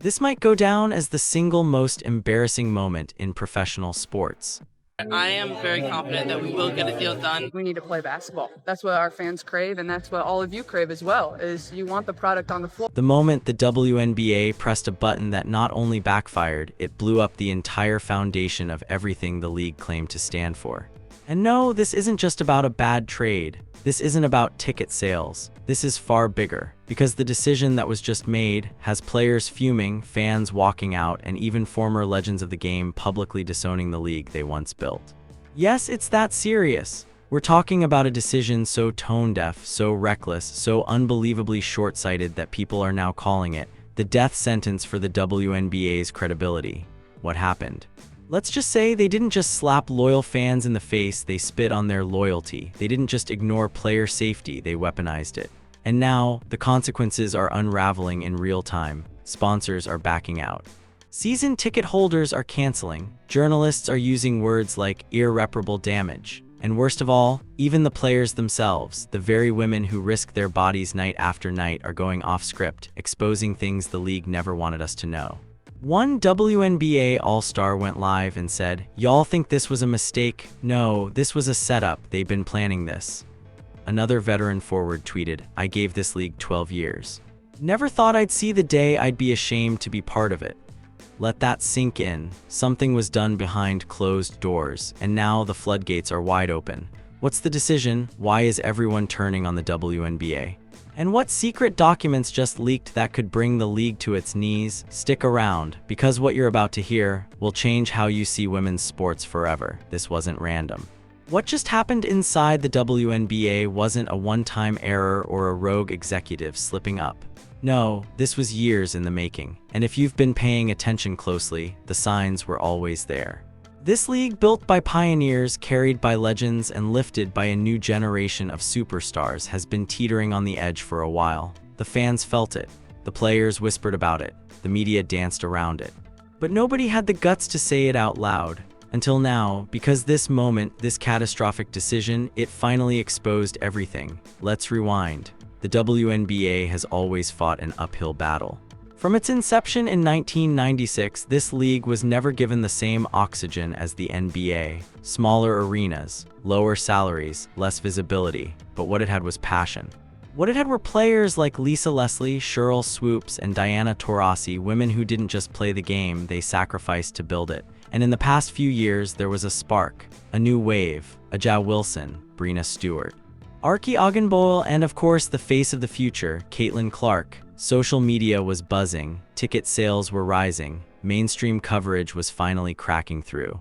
This might go down as the single most embarrassing moment in professional sports. I am very confident that we will get a deal done. We need to play basketball. That's what our fans crave, and that's what all of you crave as well, is you want the product on the floor. The moment the WNBA pressed a button that not only backfired, it blew up the entire foundation of everything the league claimed to stand for. And no, this isn't just about a bad trade. This isn't about ticket sales. This is far bigger, because the decision that was just made has players fuming, fans walking out, and even former legends of the game publicly disowning the league they once built. Yes, it's that serious. We're talking about a decision so tone-deaf, so reckless, so unbelievably short-sighted that people are now calling it the death sentence for the WNBA's credibility. What happened? Let's just say they didn't just slap loyal fans in the face, they spit on their loyalty. They didn't just ignore player safety, they weaponized it. And now, the consequences are unraveling in real time. Sponsors are backing out. Season ticket holders are canceling. Journalists are using words like irreparable damage. And worst of all, even the players themselves, the very women who risk their bodies night after night, are going off script, exposing things the league never wanted us to know. One WNBA All-Star went live and said, "Y'all think this was a mistake? No, this was a setup. They've been planning this." Another veteran forward tweeted, "I gave this league 12 years. Never thought I'd see the day I'd be ashamed to be part of it." Let that sink in. Something was done behind closed doors, and now the floodgates are wide open. What's the decision? Why is everyone turning on the WNBA? And what secret documents just leaked that could bring the league to its knees? Stick around, because what you're about to hear will change how you see women's sports forever. This wasn't random. What just happened inside the WNBA wasn't a one-time error or a rogue executive slipping up. No, this was years in the making. And if you've been paying attention closely, the signs were always there. This league, built by pioneers, carried by legends, and lifted by a new generation of superstars, has been teetering on the edge for a while. The fans felt it. The players whispered about it. The media danced around it. But nobody had the guts to say it out loud. Until now, because this moment, this catastrophic decision, it finally exposed everything. Let's rewind. The WNBA has always fought an uphill battle. From its inception in 1996, this league was never given the same oxygen as the NBA. Smaller arenas, lower salaries, less visibility, but what it had was passion. What it had were players like Lisa Leslie, Cheryl Swoops, and Diana Taurasi, women who didn't just play the game, they sacrificed to build it. And in the past few years, there was a spark, a new wave, a Ja Wilson, Breena Stewart, Archie Ogdenboyle, and of course the face of the future, Caitlyn Clark. Social media was buzzing, ticket sales were rising, mainstream coverage was finally cracking through.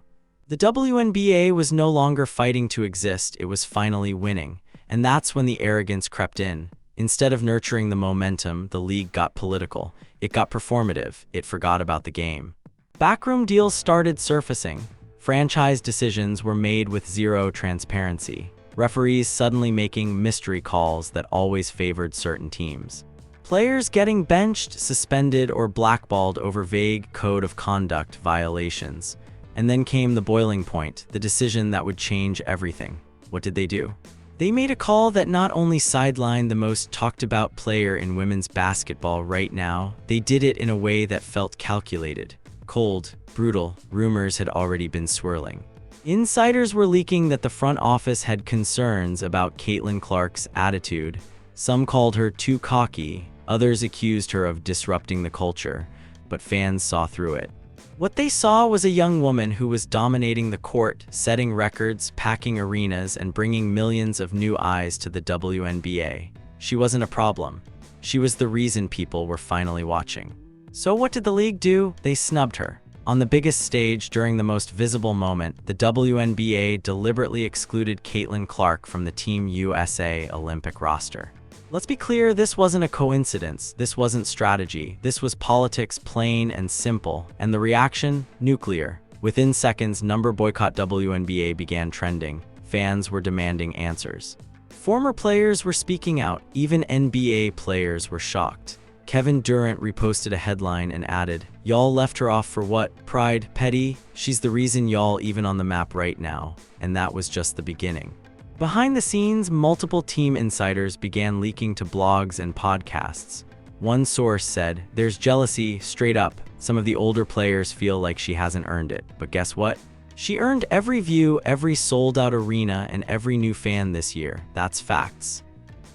The WNBA was no longer fighting to exist, it was finally winning. And that's when the arrogance crept in. Instead of nurturing the momentum, the league got political. It got performative. It forgot about the game. Backroom deals started surfacing. Franchise decisions were made with zero transparency. Referees suddenly making mystery calls that always favored certain teams. Players getting benched, suspended, or blackballed over vague code of conduct violations. And then came the boiling point, the decision that would change everything. What did they do? They made a call that not only sidelined the most talked about player in women's basketball right now, they did it in a way that felt calculated. Cold, brutal, rumors had already been swirling. Insiders were leaking that the front office had concerns about Caitlyn Clark's attitude. Some called her too cocky, others accused her of disrupting the culture, but fans saw through it. What they saw was a young woman who was dominating the court, setting records, packing arenas, and bringing millions of new eyes to the WNBA. She wasn't a problem. She was the reason people were finally watching. So what did the league do? They snubbed her. On the biggest stage during the most visible moment, the WNBA deliberately excluded Caitlyn Clark from the Team USA Olympic roster. Let's be clear, this wasn't a coincidence, this wasn't strategy, this was politics, plain and simple. And the reaction? Nuclear. Within seconds, number boycott WNBA began trending. Fans were demanding answers. Former players were speaking out, even NBA players were shocked. Kevin Durant reposted a headline and added, "Y'all left her off for what? Pride? Petty? She's the reason y'all even on the map right now." And that was just the beginning. Behind the scenes, multiple team insiders began leaking to blogs and podcasts. One source said, "There's jealousy, straight up. Some of the older players feel like she hasn't earned it. But guess what? She earned every view, every sold-out arena, and every new fan this year. That's facts."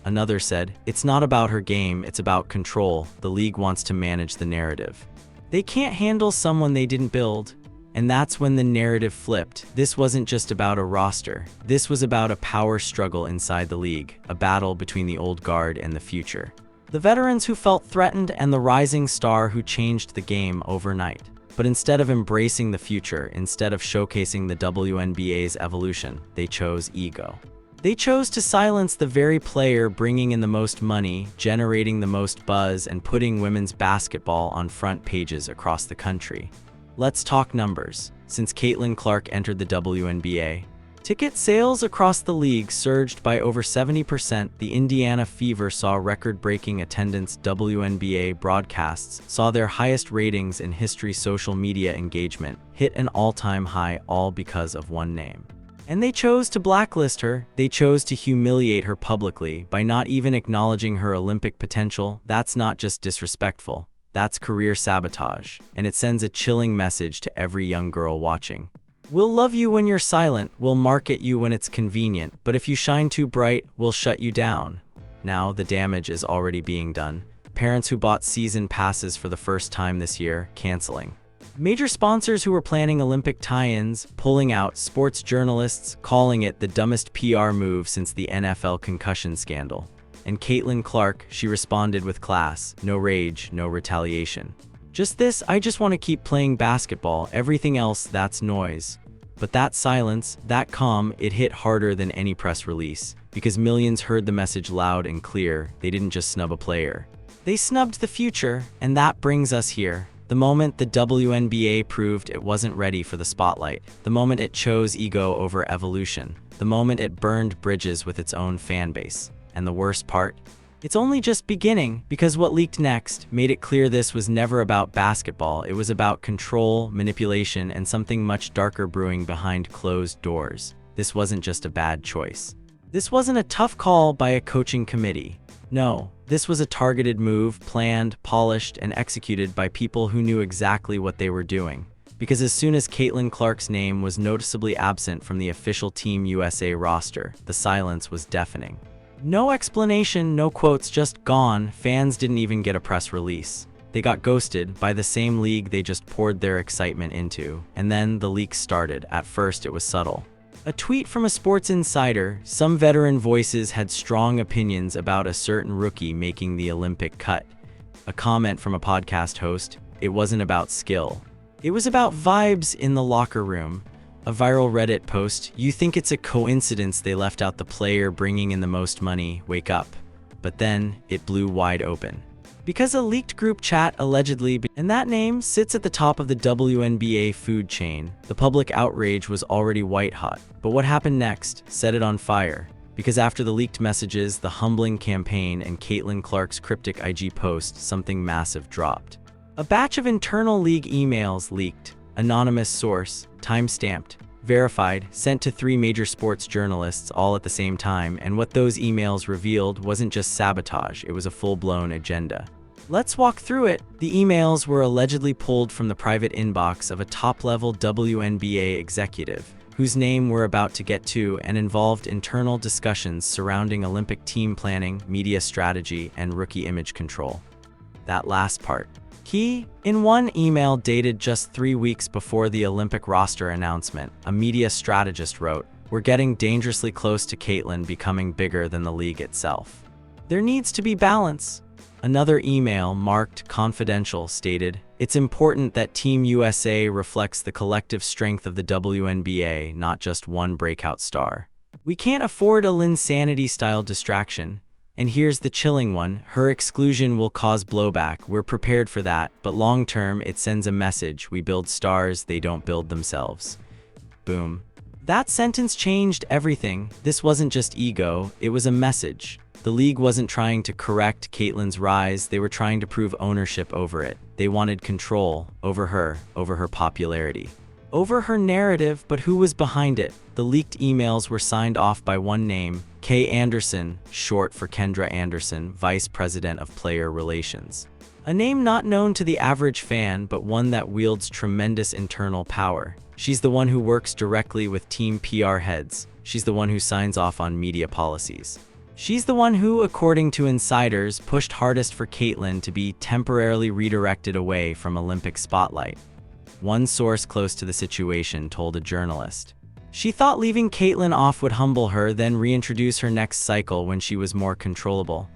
Another said, "It's not about her game, it's about control. The league wants to manage the narrative. They can't handle someone they didn't build." And that's when the narrative flipped. This wasn't just about a roster. This was about a power struggle inside the league, a battle between the old guard and the future. The veterans who felt threatened and the rising star who changed the game overnight. But instead of embracing the future, instead of showcasing the WNBA's evolution, they chose ego. They chose to silence the very player bringing in the most money, generating the most buzz, and putting women's basketball on front pages across the country. Let's talk numbers. Since Caitlyn Clark entered the WNBA, ticket sales across the league surged by over 70%. The Indiana Fever saw record-breaking attendance. WNBA broadcasts saw their highest ratings in history. Social media engagement hit an all-time high, all because of one name. And they chose to blacklist her. They chose to humiliate her publicly by not even acknowledging her Olympic potential. That's not just disrespectful. That's career sabotage, and it sends a chilling message to every young girl watching. We'll love you when you're silent, we'll market you when it's convenient, but if you shine too bright, we'll shut you down. Now the damage is already being done. Parents who bought season passes for the first time this year, canceling. Major sponsors who were planning Olympic tie-ins, pulling out. Sports journalists calling it the dumbest PR move since the NFL concussion scandal. And Caitlyn Clark, she responded with class, no rage, no retaliation. Just this, "I just want to keep playing basketball, everything else, that's noise." But that silence, that calm, it hit harder than any press release, because millions heard the message loud and clear. They didn't just snub a player. They snubbed the future, and that brings us here. The moment the WNBA proved it wasn't ready for the spotlight. The moment it chose ego over evolution. The moment it burned bridges with its own fan base. And the worst part? It's only just beginning, because what leaked next made it clear this was never about basketball. It was about control, manipulation, and something much darker brewing behind closed doors. This wasn't just a bad choice. This wasn't a tough call by a coaching committee. No, this was a targeted move, planned, polished, and executed by people who knew exactly what they were doing. Because as soon as Caitlyn Clark's name was noticeably absent from the official Team USA roster, the silence was deafening. No explanation, no quotes, just gone. Fans didn't even get a press release. They got ghosted by the same league they just poured their excitement into. And then the leak started. At first it was subtle. A tweet from a sports insider. Some veteran voices had strong opinions about a certain rookie making the Olympic cut. A comment from a podcast host. It wasn't about skill. It was about vibes in the locker room. A viral Reddit post, "You think it's a coincidence they left out the player bringing in the most money, wake up." But then, it blew wide open. Because a leaked group chat allegedly, and that name sits at the top of the WNBA food chain, the public outrage was already white hot. But what happened next set it on fire. Because after the leaked messages, the humbling campaign, and Caitlyn Clark's cryptic IG post, something massive dropped. A batch of internal league emails leaked. Anonymous source, time-stamped, verified, sent to 3 major sports journalists all at the same time, and what those emails revealed wasn't just sabotage, it was a full-blown agenda. Let's walk through it. The emails were allegedly pulled from the private inbox of a top-level WNBA executive, whose name we're about to get to, and involved internal discussions surrounding Olympic team planning, media strategy, and rookie image control. That last part. Key. In one email dated just 3 weeks before the Olympic roster announcement, a media strategist wrote, "We're getting dangerously close to Caitlyn becoming bigger than the league itself. There needs to be balance." Another email, marked confidential, stated, "It's important that Team USA reflects the collective strength of the WNBA, not just one breakout star. We can't afford a Linsanity-style distraction." And here's the chilling one, her exclusion will cause blowback. We're prepared for that, but long-term, it sends a message. We build stars, they don't build themselves. Boom. That sentence changed everything. This wasn't just ego, it was a message. The league wasn't trying to correct Caitlyn's rise, they were trying to prove ownership over it. They wanted control over her popularity. over her narrative, but who was behind it? The leaked emails were signed off by one name, Kay Anderson, short for Kendra Anderson, Vice President of Player Relations. A name not known to the average fan, but one that wields tremendous internal power. She's the one who works directly with team PR heads. She's the one who signs off on media policies. She's the one who, according to insiders, pushed hardest for Caitlyn to be temporarily redirected away from Olympic spotlight. One source close to the situation told a journalist. She thought leaving Caitlyn off would humble her, then reintroduce her next cycle when she was more controllable.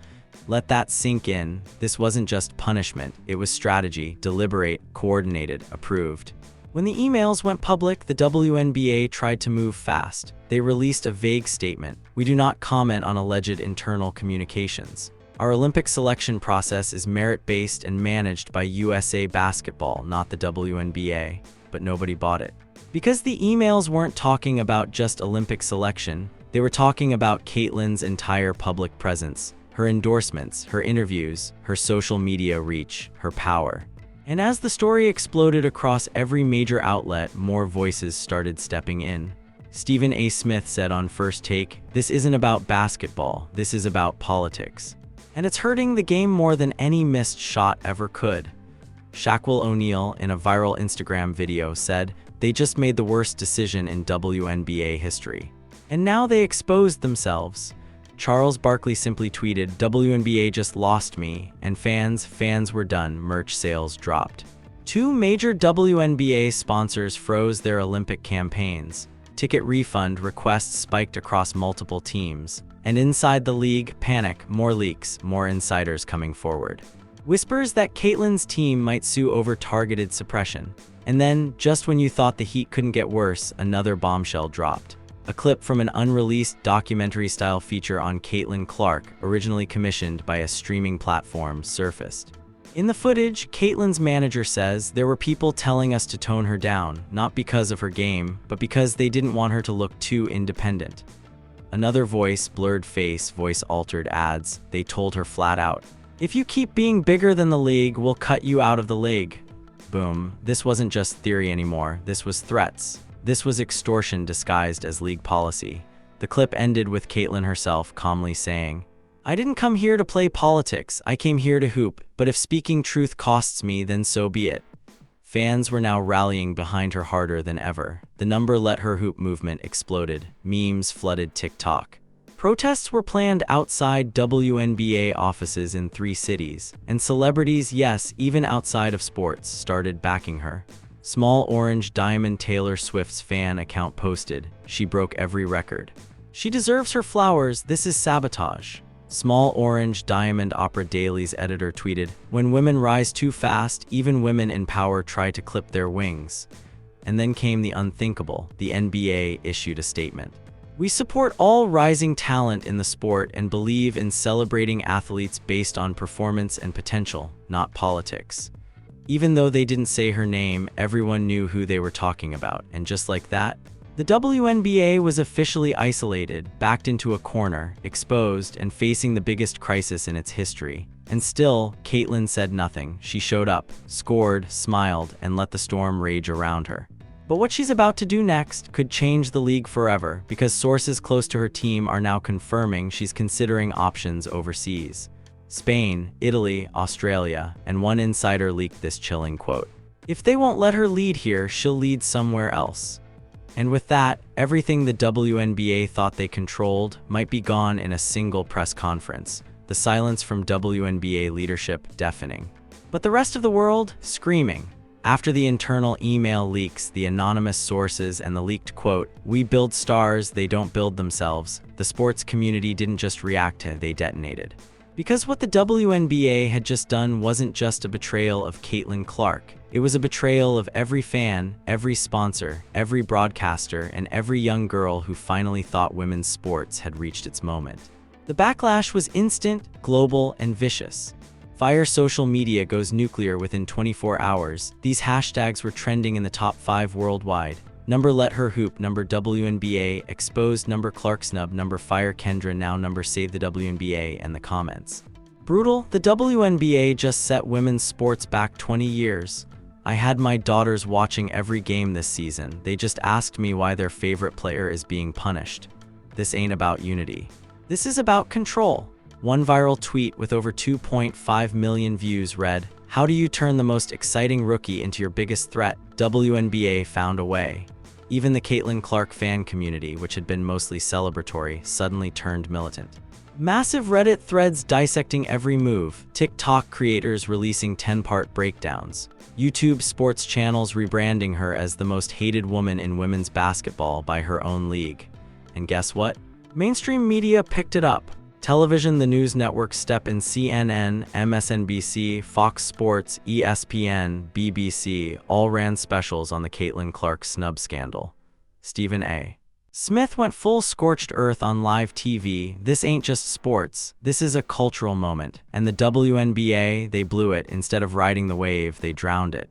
Let that sink in. This wasn't just punishment, it was strategy, deliberate, coordinated, approved. When the emails went public, the WNBA tried to move fast. They released a vague statement. We do not comment on alleged internal communications. Our Olympic selection process is merit-based and managed by USA Basketball, not the WNBA. But nobody bought it. Because the emails weren't talking about just Olympic selection, they were talking about Caitlyn's entire public presence, her endorsements, her interviews, her social media reach, her power. And as the story exploded across every major outlet, more voices started stepping in. Stephen A. Smith said on First Take, "This isn't about basketball, this is about politics. And it's hurting the game more than any missed shot ever could." Shaquille O'Neal, in a viral Instagram video, said, "They just made the worst decision in WNBA history. And now they exposed themselves." Charles Barkley simply tweeted, "WNBA just lost me, and fans were done." Merch sales dropped. Two major WNBA sponsors froze their Olympic campaigns. Ticket refund requests spiked across multiple teams. And inside the league, panic, more leaks, more insiders coming forward. Whispers that Caitlyn's team might sue over targeted suppression. And then, just when you thought the heat couldn't get worse, another bombshell dropped. A clip from an unreleased documentary-style feature on Caitlyn Clark, originally commissioned by a streaming platform, surfaced. In the footage, Caitlyn's manager says there were people telling us to tone her down, not because of her game, but because they didn't want her to look too independent. Another voice, blurred face, voice-altered adds, they told her flat out, "If you keep being bigger than the league, we'll cut you out of the league." Boom. This wasn't just theory anymore, this was threats. This was extortion disguised as league policy. The clip ended with Caitlyn herself calmly saying, "I didn't come here to play politics, I came here to hoop, but if speaking truth costs me, then so be it." Fans were now rallying behind her harder than ever. The "number let her hoop" movement exploded. Memes flooded TikTok. Protests were planned outside WNBA offices in 3 cities, and celebrities, yes, even outside of sports, started backing her. Small Orange Diamond, Taylor Swift's fan account, posted, "She broke every record. She deserves her flowers, this is sabotage." Small Orange Diamond Opera Daily's editor tweeted, "When women rise too fast, even women in power try to clip their wings." And then came the unthinkable. The NBA issued a statement. "We support all rising talent in the sport and believe in celebrating athletes based on performance and potential, not politics." Even though they didn't say her name, everyone knew who they were talking about, and just like that, the WNBA was officially isolated, backed into a corner, exposed, and facing the biggest crisis in its history. And still, Caitlyn said nothing. She showed up, scored, smiled, and let the storm rage around her. But what she's about to do next could change the league forever, because sources close to her team are now confirming she's considering options overseas. Spain, Italy, Australia, and one insider leaked this chilling quote. "If they won't let her lead here, she'll lead somewhere else." And with that, everything the WNBA thought they controlled might be gone in a single press conference. The silence from WNBA leadership deafening. But the rest of the world, screaming. After the internal email leaks, the anonymous sources, and the leaked quote, "We build stars, they don't build themselves," the sports community didn't just react, they detonated. Because what the WNBA had just done wasn't just a betrayal of Caitlyn Clark. It was a betrayal of every fan, every sponsor, every broadcaster, and every young girl who finally thought women's sports had reached its moment. The backlash was instant, global, and vicious. Fire social media goes nuclear within 24 hours. These hashtags were trending in the top 5 worldwide. Number let her hoop, number WNBA, exposed, number Clark snub, number fire Kendra, now number save the WNBA, and the comments. Brutal, the WNBA just set women's sports back 20 years. I had my daughters watching every game this season. They just asked me why their favorite player is being punished. This ain't about unity. This is about control. One viral tweet with over 2.5 million views read, "How do you turn the most exciting rookie into your biggest threat? WNBA found a way." Even the Caitlyn Clark fan community, which had been mostly celebratory, suddenly turned militant. Massive Reddit threads dissecting every move, TikTok creators releasing 10-part breakdowns, YouTube sports channels rebranding her as the most hated woman in women's basketball by her own league. And guess what? Mainstream media picked it up. Television, the news networks step in, CNN, MSNBC, Fox Sports, ESPN, BBC all ran specials on the Caitlyn Clark snub scandal. Stephen A. Smith went full scorched earth on live TV. This ain't just sports, this is a cultural moment. And the WNBA, they blew it. Instead of riding the wave, they drowned it.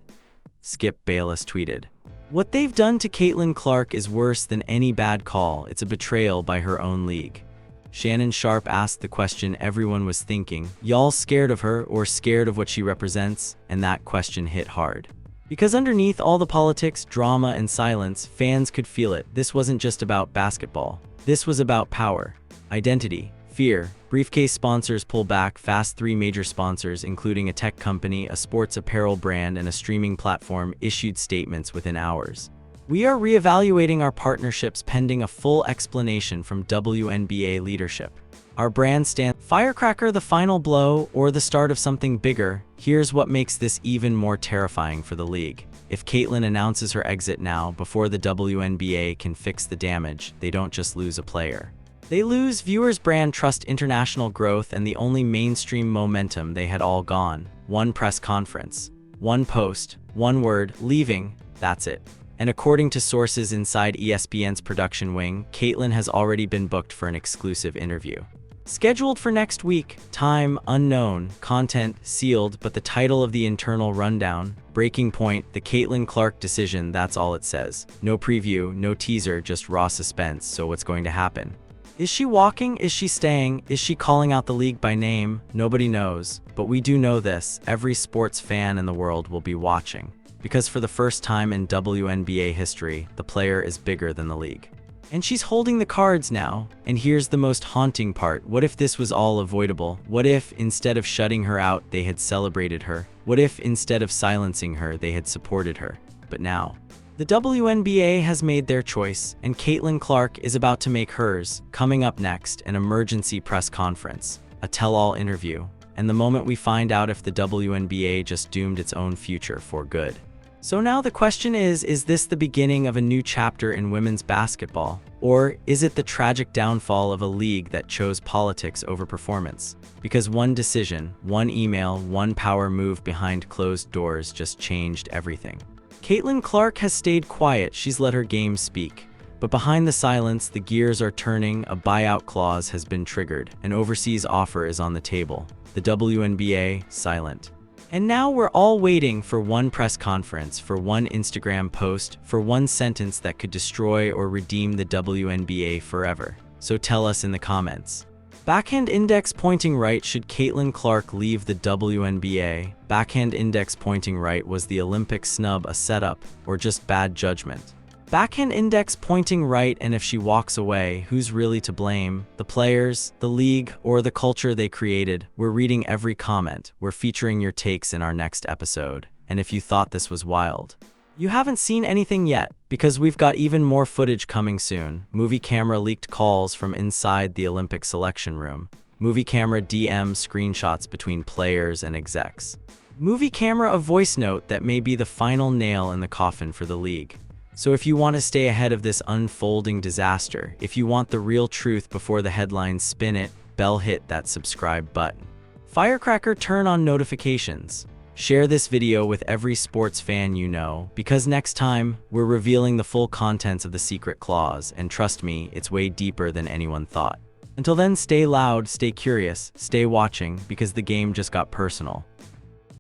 Skip Bayless tweeted, "What they've done to Caitlyn Clark is worse than any bad call. It's a betrayal by her own league." Shannon Sharp asked the question everyone was thinking, y'all scared of her or scared of what she represents? And that question hit hard. Because underneath all the politics, drama, and silence, fans could feel it. This wasn't just about basketball. This was about power, identity, fear. Briefcase sponsors pull back fast. 3 major sponsors, including a tech company, a sports apparel brand, and a streaming platform, issued statements within hours. "We are reevaluating our partnerships pending a full explanation from WNBA leadership. Our brand stands firecracker, the final blow, or the start of something bigger." Here's what makes this even more terrifying for the league. If Caitlyn announces her exit now, before the WNBA can fix the damage, they don't just lose a player. They lose viewers, brand trust, international growth, and the only mainstream momentum they had all gone. One press conference, one post, one word, leaving, that's it. And according to sources inside ESPN's production wing, Caitlyn has already been booked for an exclusive interview. Scheduled for next week, time unknown, content sealed, but the title of the internal rundown, Breaking Point, the Caitlyn Clark decision, that's all it says. No preview, no teaser, just raw suspense. So what's going to happen? Is she walking? Is she staying? Is she calling out the league by name? Nobody knows, but we do know this: every sports fan in the world will be watching. Because for the first time in WNBA history, the player is bigger than the league. And she's holding the cards now. And here's the most haunting part. What if this was all avoidable? What if, instead of shutting her out, they had celebrated her? What if, instead of silencing her, they had supported her? But now, the WNBA has made their choice, and Caitlyn Clark is about to make hers. Coming up next, an emergency press conference, a tell-all interview, and the moment we find out if the WNBA just doomed its own future for good. So now the question is this the beginning of a new chapter in women's basketball? Or is it the tragic downfall of a league that chose politics over performance? Because one decision, one email, one power move behind closed doors just changed everything. Caitlyn Clark has stayed quiet, she's let her game speak. But behind the silence, the gears are turning, a buyout clause has been triggered, an overseas offer is on the table. The WNBA, silent. And now we're all waiting for one press conference, for one Instagram post, for one sentence that could destroy or redeem the WNBA forever. So tell us in the comments. Backhand index pointing right, should Caitlyn Clark leave the WNBA? Backhand index pointing right, was the Olympic snub a setup or just bad judgment? Backhand index pointing right, and if she walks away, who's really to blame? The players, the league, or the culture they created? We're reading every comment. We're featuring your takes in our next episode. And if you thought this was wild, you haven't seen anything yet, because we've got even more footage coming soon. Movie camera leaked calls from inside the Olympic selection room. Movie camera DM screenshots between players and execs. Movie camera a voice note that may be the final nail in the coffin for the league. So if you want to stay ahead of this unfolding disaster, if you want the real truth before the headlines spin it, bell hit that subscribe button. Firecracker, turn on notifications. Share this video with every sports fan you know, because next time, we're revealing the full contents of the secret clause, and trust me, it's way deeper than anyone thought. Until then, stay loud, stay curious, stay watching, because the game just got personal.